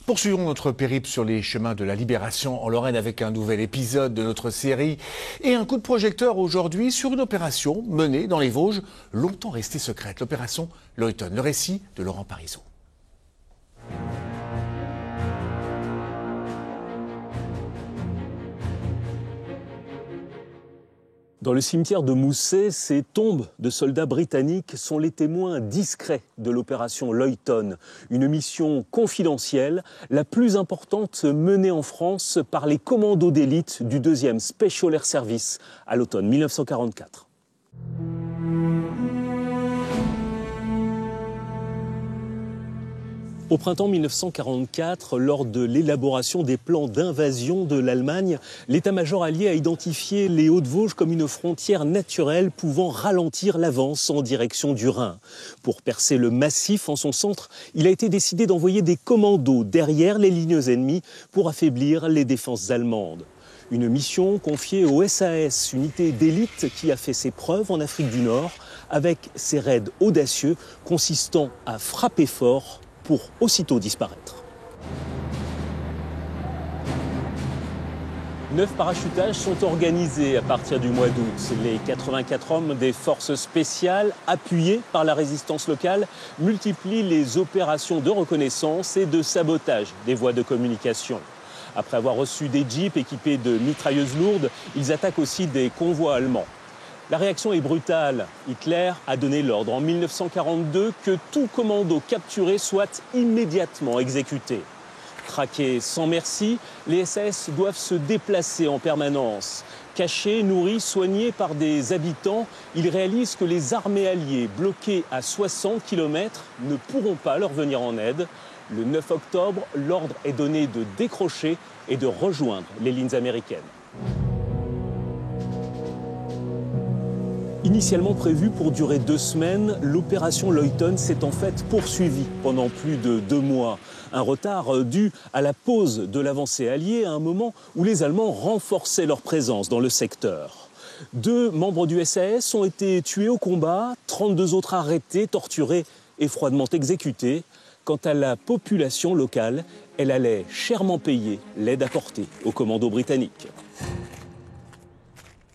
Poursuivons notre périple sur les chemins de la libération en Lorraine avec un nouvel épisode de notre série et un coup de projecteur aujourd'hui sur une opération menée dans les Vosges, longtemps restée secrète, l'opération Leuton. Le récit de Laurent Parisot. Dans le cimetière de Mousset, ces tombes de soldats britanniques sont les témoins discrets de l'opération Leuton, une mission confidentielle, la plus importante menée en France par les commandos d'élite du 2e Special Air Service à l'automne 1944. Au printemps 1944, lors de l'élaboration des plans d'invasion de l'Allemagne, l'état-major allié a identifié les Hauts-de-Vosges comme une frontière naturelle pouvant ralentir l'avance en direction du Rhin. Pour percer le massif en son centre, il a été décidé d'envoyer des commandos derrière les lignes ennemies pour affaiblir les défenses allemandes. Une mission confiée au SAS, unité d'élite qui a fait ses preuves en Afrique du Nord, avec ses raids audacieux consistant à frapper fort pour aussitôt disparaître. 9 parachutages sont organisés à partir du mois d'août. Les 84 hommes des forces spéciales, appuyés par la résistance locale, multiplient les opérations de reconnaissance et de sabotage des voies de communication. Après avoir reçu des jeeps équipés de mitrailleuses lourdes, ils attaquent aussi des convois allemands. La réaction est brutale. Hitler a donné l'ordre en 1942 que tout commando capturé soit immédiatement exécuté. Traqués sans merci, les SAS doivent se déplacer en permanence. Cachés, nourris, soignés par des habitants, ils réalisent que les armées alliées bloquées à 60 km ne pourront pas leur venir en aide. Le 9 octobre, l'ordre est donné de décrocher et de rejoindre les lignes américaines. Initialement prévue pour durer 2 semaines, l'opération Leuton s'est en fait poursuivie pendant plus de 2 mois. Un retard dû à la pause de l'avancée alliée à un moment où les Allemands renforçaient leur présence dans le secteur. 2 membres du SAS ont été tués au combat, 32 autres arrêtés, torturés et froidement exécutés. Quant à la population locale, elle allait chèrement payer l'aide apportée aux commandos britanniques.